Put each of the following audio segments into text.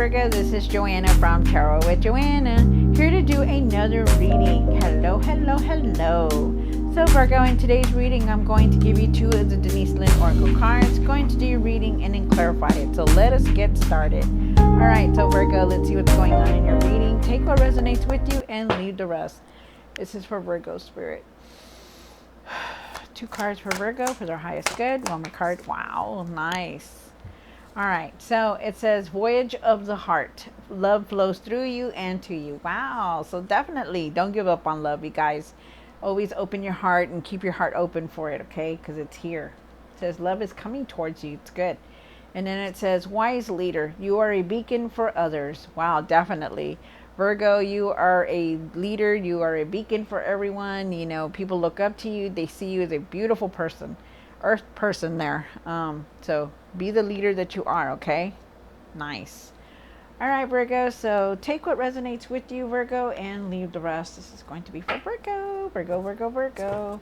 Virgo, this is Joanna from Tarot with Joanna, here to do another reading. Hello, hello, hello. So Virgo, in today's reading, I'm going to give you two of the Denise Lynn Oracle cards, going to do your reading and then clarify it. So let us get started. Alright, so Virgo, let's see what's going on in your reading. Take what resonates with you and leave the rest. This is for Virgo spirit. Two cards for Virgo for their highest good. One more card. Wow, nice. All right, so it says voyage of the heart. Love flows through you and to you. Wow, so definitely don't give up on love, you guys. Always open your heart and keep your heart open for it, okay? Because it's here. It says love is coming towards you. It's good. And then it says wise leader. You are a beacon for others. Wow, definitely. Virgo, you are a leader. You are a beacon for everyone. You know, people look up to you. They see you as a beautiful person. Earth person there. So be the leader that you are, okay? Nice. All right, Virgo, so take what resonates with you, Virgo, and leave the rest. This is going to be for Virgo. Virgo, Virgo, Virgo.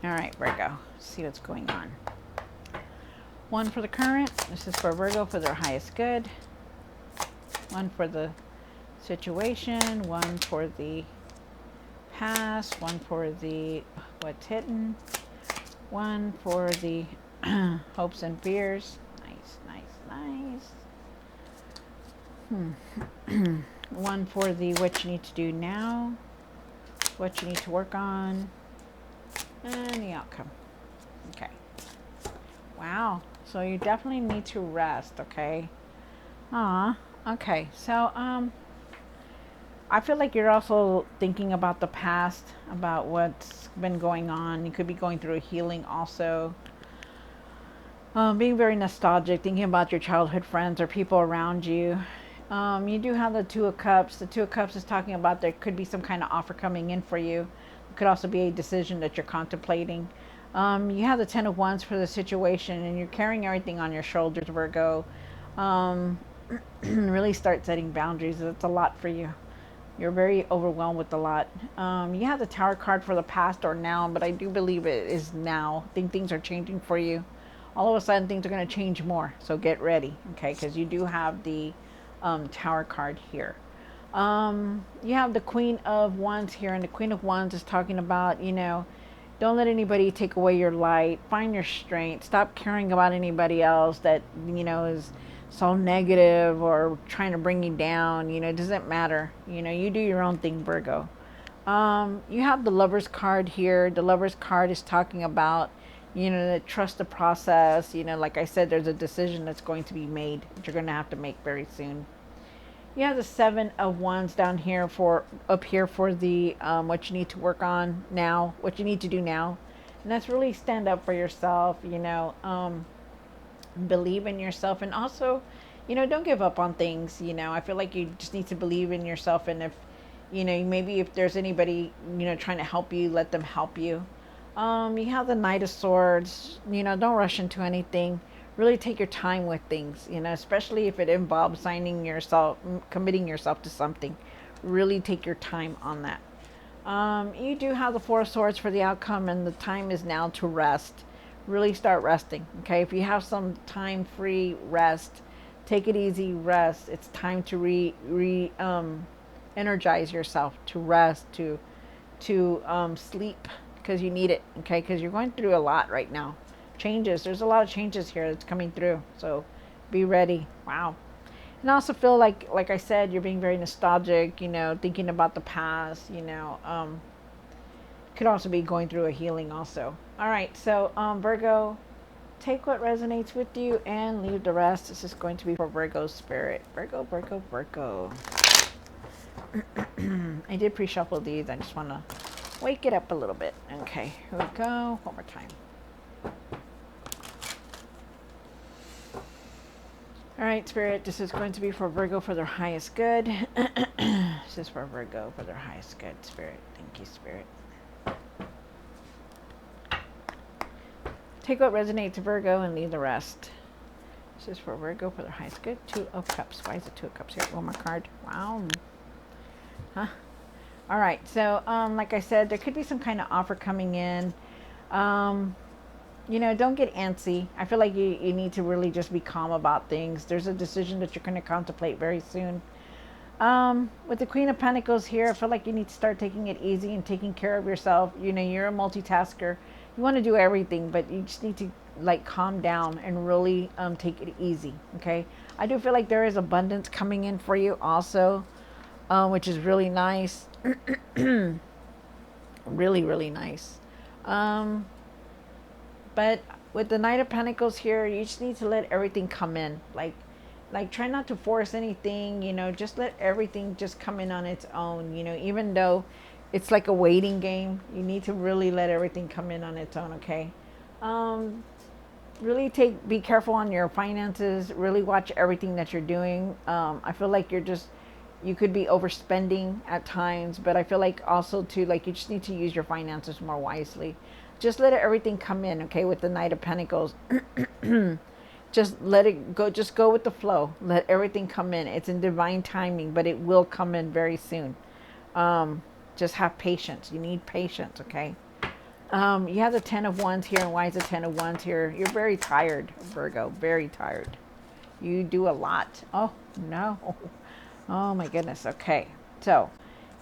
All right, Virgo, see what's going on. One for the current. This is for Virgo for their highest good. One for the situation. One for the past. One for the what's hidden. One for the hopes and fears. Nice, nice, nice. One for the what you need to do now. What you need to work on. And the outcome. Okay. Wow. So you definitely need to rest, okay? Okay. So I feel like you're also thinking about the past, about what's been going on. You could be going through a healing also. Being very nostalgic, thinking about your childhood friends or people around you. You do have the Two of Cups. The Two of Cups is talking about there could be some kind of offer coming in for you. Could also be a decision that you're contemplating. You have the Ten of Wands for the situation, and you're carrying everything on your shoulders, Virgo. Really start setting boundaries. It's a lot for you. You're very overwhelmed with a lot. You have the Tower card for the past or now, but I do believe it is now. I think things are changing for you. All of a sudden, things are going to change more. So get ready, okay? Because you do have the Tower card here. You have the Queen of Wands here, and the Queen of Wands is talking about, you know, don't let anybody take away your light. Find your strength. Stop caring about anybody else that, you know, is so negative or trying to bring you down. You know, it doesn't matter. You know, you do your own thing, Virgo. You have the Lover's card here. The Lover's card is talking about, you know, trust the process. You know, like I said, there's a decision that's going to be made that you're going to have to make very soon. You have the Seven of Wands down here up here for the what you need to work on now, what you need to do now. And that's really stand up for yourself, you know, believe in yourself, and also, you know, don't give up on things. You know, I feel like you just need to believe in yourself, and if, you know, maybe if there's anybody, you know, trying to help you, let them help you. You have the Knight of Swords. You know, don't rush into anything. Really take your time with things, you know, especially if it involves committing yourself to something. Really take your time on that. You do have the Four of Swords for the outcome, and the time is now to rest. Really start resting, okay? If you have some time free, rest. Take it easy, rest. It's time to energize yourself, to rest, to sleep, because you need it, okay? Because you're going through a lot right now. Changes. There's a lot of changes here that's coming through. So be ready. Wow. And I also feel like I said, you're being very nostalgic, you know, thinking about the past, you know, could also be going through a healing also. All right. So, Virgo, take what resonates with you and leave the rest. This is going to be for Virgo spirit. Virgo, Virgo, Virgo. I did pre-shuffle these. I just want to wake it up a little bit. Okay. Here we go. One more time. All right, Spirit, this is going to be for Virgo for their highest good. This is for Virgo for their highest good, Spirit. Thank you, Spirit. Take what resonates, Virgo, and leave the rest. This is for Virgo for the highest good. 2 of Cups. Why is it 2 of Cups here? One more card. Wow. Huh. All right. So, like I said, there could be some kind of offer coming in. You know, don't get antsy. I feel like you need to really just be calm about things. There's a decision that you're going to contemplate very soon. With the Queen of Pentacles here, I feel like you need to start taking it easy and taking care of yourself. You know, you're a multitasker. You want to do everything, but you just need to like calm down and really take it easy. Okay. I do feel like there is abundance coming in for you also, which is really nice. Really, really nice. But with the Knight of Pentacles here, you just need to let everything come in. Like try not to force anything, you know, just let everything just come in on its own, you know, even though it's like a waiting game, you need to really let everything come in on its own, okay? Really be careful on your finances, really watch everything that you're doing. I feel like you could be overspending at times, but I feel like also too, like you just need to use your finances more wisely. Just let everything come in, okay, with the Knight of Pentacles. Just let it go. Just go with the flow. Let everything come in. It's in divine timing, but it will come in very soon. Just have patience. You need patience, okay? You have the 10 of Wands here. And why is the 10 of Wands here? You're very tired, Virgo. Very tired. You do a lot. Oh, no. Oh, my goodness. Okay. So,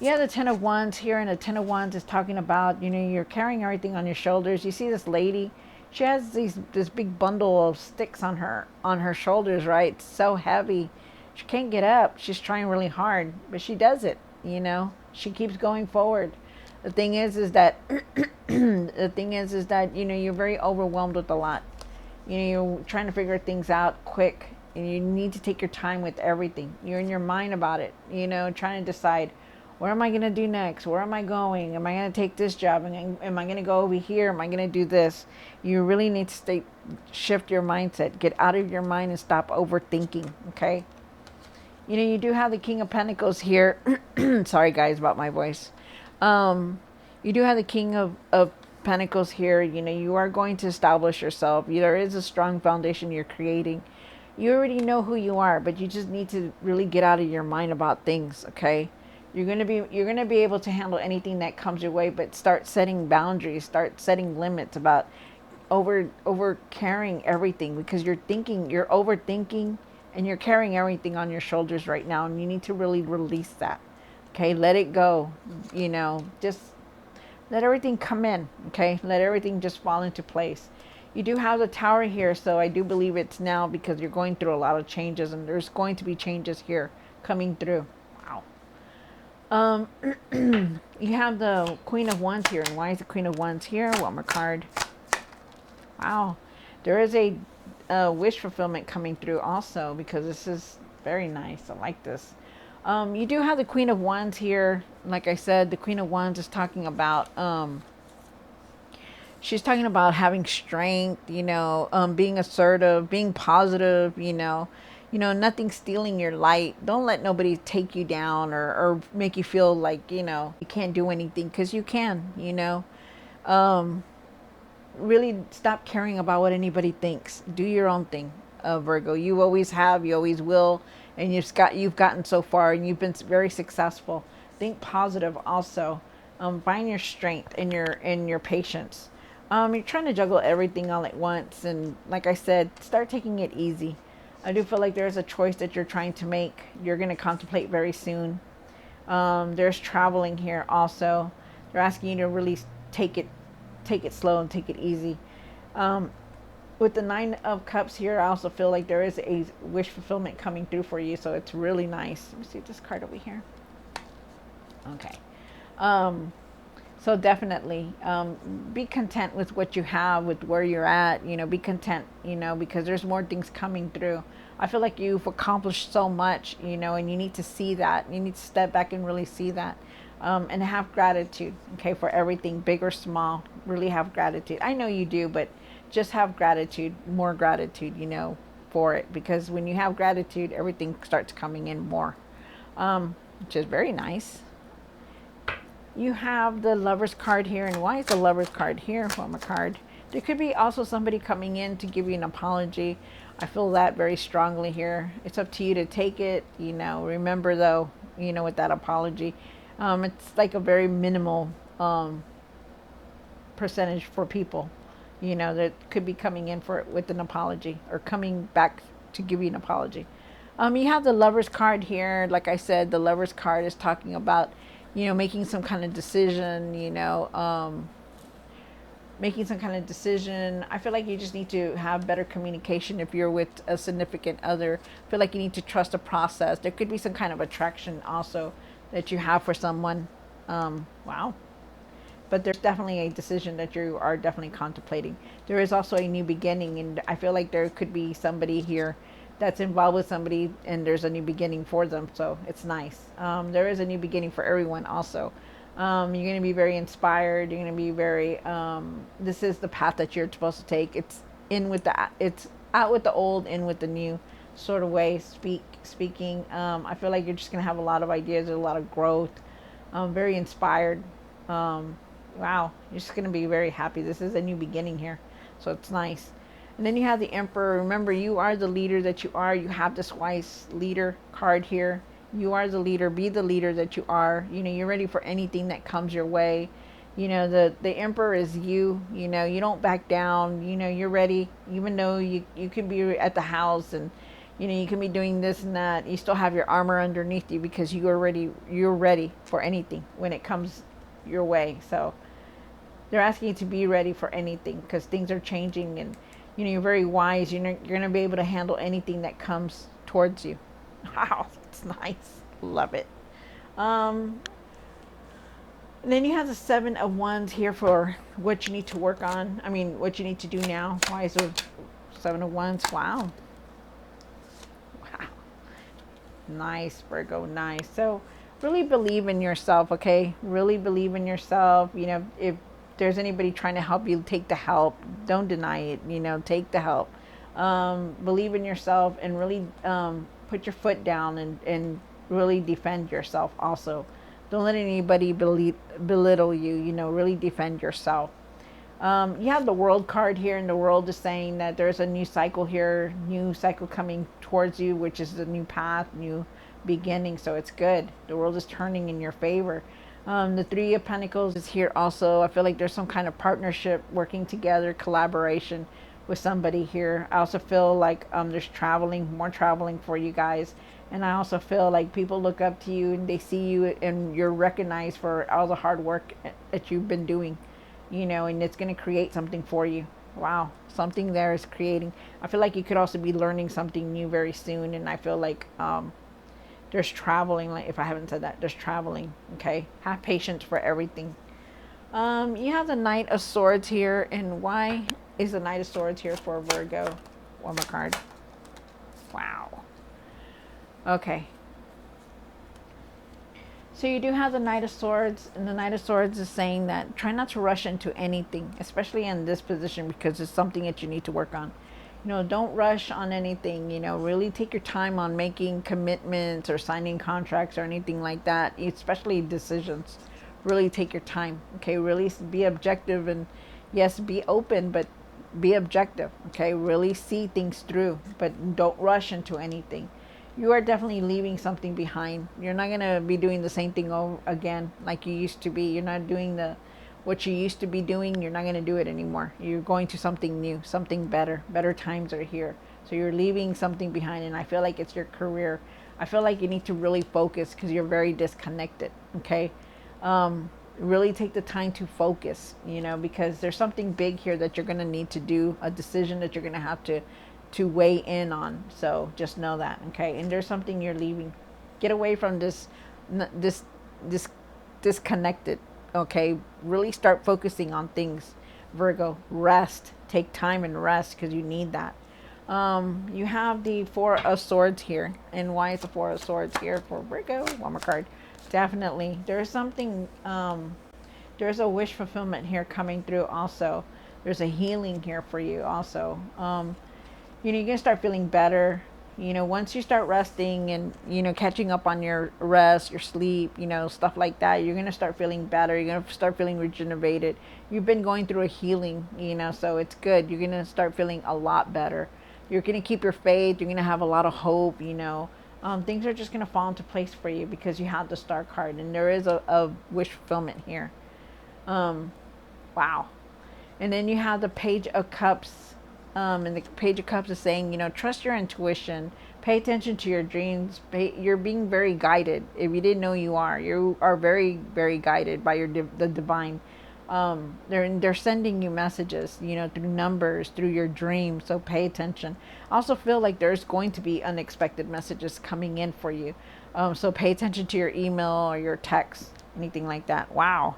you have the 10 of Wands here. And the 10 of Wands is talking about, you know, you're carrying everything on your shoulders. You see this lady? She has this big bundle of sticks on her shoulders, right? It's so heavy. She can't get up. She's trying really hard, but she does it, you know. She keeps going forward. The thing is that you know, you're very overwhelmed with a lot. You know, you're trying to figure things out quick, and you need to take your time with everything. You're in your mind about it, you know, trying to decide, what am I going to do next? Where am I going? Am I going to take this job? Am I going to go over here? Am I going to do this? You really need to shift your mindset. Get out of your mind and stop overthinking, okay? You know, you do have the King of Pentacles here. Sorry, guys, about my voice. You do have the King of Pentacles here. You know, you are going to establish yourself. There is a strong foundation you're creating. You already know who you are, but you just need to really get out of your mind about things, okay? You're gonna be able to handle anything that comes your way, but start setting boundaries, start setting limits about over carrying everything, because you're overthinking, and you're carrying everything on your shoulders right now, and you need to really release that. Okay, let it go. You know, just let everything come in. Okay, let everything just fall into place. You do have the Tower here, so I do believe it's now because you're going through a lot of changes, and there's going to be changes here coming through. Wow. You have the Queen of Wands here. And why is the Queen of Wands here? One more card. Wow. There is a wish fulfillment coming through also, because this is very nice. I like this. You do have the Queen of Wands here. Like I said, the Queen of Wands is talking about, she's talking about having strength, you know, being assertive, being positive, you know, nothing stealing your light. Don't let nobody take you down or make you feel like, you know, you can't do anything, because you can, you know. Really stop caring about what anybody thinks. Do your own thing, Virgo. You always have, you always will, and you've gotten so far, and you've been very successful. Think positive also. Find your strength and your patience. You're trying to juggle everything all at once, and like I said, start taking it easy. I do feel like there's a choice that you're trying to make. You're going to contemplate very soon. There's traveling here also. They're asking you to really take it slow and take it easy. With the 9 of Cups here, I also feel like there is a wish fulfillment coming through for you, so it's really nice. Let me see this card over here. Okay. So definitely be content with what you have, with where you're at. You know, be content, you know, because there's more things coming through. I feel like you've accomplished so much, you know, and you need to see that. You need to step back and really see that. And have gratitude, okay, for everything, big or small. Really have gratitude. I know you do, but just have gratitude, more gratitude, you know, for it. Because when you have gratitude, everything starts coming in more, which is very nice. You have the Lover's card here. And why is the Lover's card here? One more card. There could be also somebody coming in to give you an apology. I feel that very strongly here. It's up to you to take it. Remember though, with that apology, it's like a very minimal percentage for people, that could be coming in for with an apology or coming back to give you an apology. You have the Lover's card here. Like I said, the Lover's card is talking about, making some kind of decision, making some kind of decision. I feel like you just need to have better communication if you're with a significant other. I feel like you need to trust the process. There could be some kind of attraction also that you have for someone. Wow. But there's definitely a decision that you are definitely contemplating. There is also a new beginning, and I feel like there could be somebody here that's involved with somebody, and there's a new beginning for them. So it's nice. There is a new beginning for everyone also. You're going to be very inspired. You're going to be very, this is the path that you're supposed to take. It's out with the old, in with the new sort of way speaking. I feel like you're just going to have a lot of ideas, a lot of growth. Very inspired. Wow, you're just going to be very happy. This is a new beginning here. So it's nice. And then you have the Emperor. Remember, you are the leader that you are. You have this wise leader card here. You are the leader. Be the leader that you are. You're ready for anything that comes your way. The Emperor is you. You don't back down. You're ready. Even though you can be at the house and, you can be doing this and that. You still have your armor underneath you because you're ready for anything when it comes your way. So they're asking you to be ready for anything because things are changing, and you're very wise. You're going to be able to handle anything that comes towards you. Wow, it's nice. Love it. And then you have the Seven of Wands here for what you need to work on. I mean, what you need to do now. Why is it Seven of Wands? Wow. Wow. Nice, Virgo. Nice. So really believe in yourself, okay? Really believe in yourself. If there's anybody trying to help you, take the help. Don't deny it. Take the help. Believe in yourself and really put your foot down and really defend yourself also. Don't let anybody belittle you. Really defend yourself. You have the World card here, and the World is saying that there's a new cycle here, new cycle coming towards you, which is a new path, new beginning. So it's good. The world is turning in your favor. The Three of Pentacles is here also. I feel like there's some kind of partnership, working together, collaboration with somebody here. I also feel like there's more traveling for you guys. And I also feel like people look up to you and they see you and you're recognized for all the hard work that you've been doing, and it's going to create something for you. Wow. Something there is creating. I feel like you could also be learning something new very soon. And I feel like there's traveling. Like, if I haven't said that, there's traveling. Okay. Have patience for everything. You have the Knight of Swords here. And why is the Knight of Swords here for Virgo? One more card. Wow. Okay. So you do have the Knight of Swords, and the Knight of Swords is saying that try not to rush into anything, especially in this position, because it's something that you need to work on. Don't rush on anything. Really take your time on making commitments or signing contracts or anything like that, especially decisions. Really take your time. Okay, really be objective, and yes, be open, but be objective. Okay, really see things through, but don't rush into anything. You are definitely leaving something behind. You're not going to be doing the same thing over again like you used to be. You're not doing what you used to be doing. You're not going to do it anymore. You're going to something new, something better. Better times are here. So you're leaving something behind, and I feel like it's your career. I feel like you need to really focus because you're very disconnected, okay? Really take the time to focus, because there's something big here that you're going to need to do, a decision that you're going to have to weigh in on. So just know that, okay? And there's something you're leaving. Get away from this disconnected, okay? Really start focusing on things, Virgo. Rest. Take time and rest because you need that. You have the Four of Swords here. And why is the Four of Swords here for Virgo? One more card. Definitely. There's something, there's a wish fulfillment here coming through also. There's a healing here for you also. You're going to start feeling better. Once you start resting and, catching up on your rest, your sleep, stuff like that, you're going to start feeling better. You're going to start feeling rejuvenated. You've been going through a healing, so it's good. You're going to start feeling a lot better. You're going to keep your faith. You're going to have a lot of hope. Things are just going to fall into place for you because you have the star card and there is a wish fulfillment here. Wow. And then you have the Page of Cups. And the Page of Cups is saying, trust your intuition. Pay attention to your dreams. You're being very guided. If you didn't know, you are very, very guided by the divine. They're sending you messages, through numbers, through your dreams. So pay attention. I also feel like there's going to be unexpected messages coming in for you. So pay attention to your email or your text, anything like that. Wow.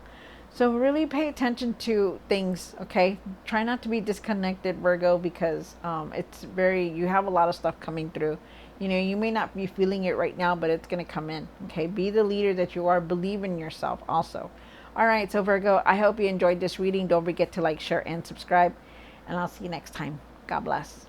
So really pay attention to things, okay? Try not to be disconnected, Virgo, because you have a lot of stuff coming through. You may not be feeling it right now, but it's going to come in, okay? Be the leader that you are. Believe in yourself also. All right, so Virgo, I hope you enjoyed this reading. Don't forget to like, share, and subscribe. And I'll see you next time. God bless.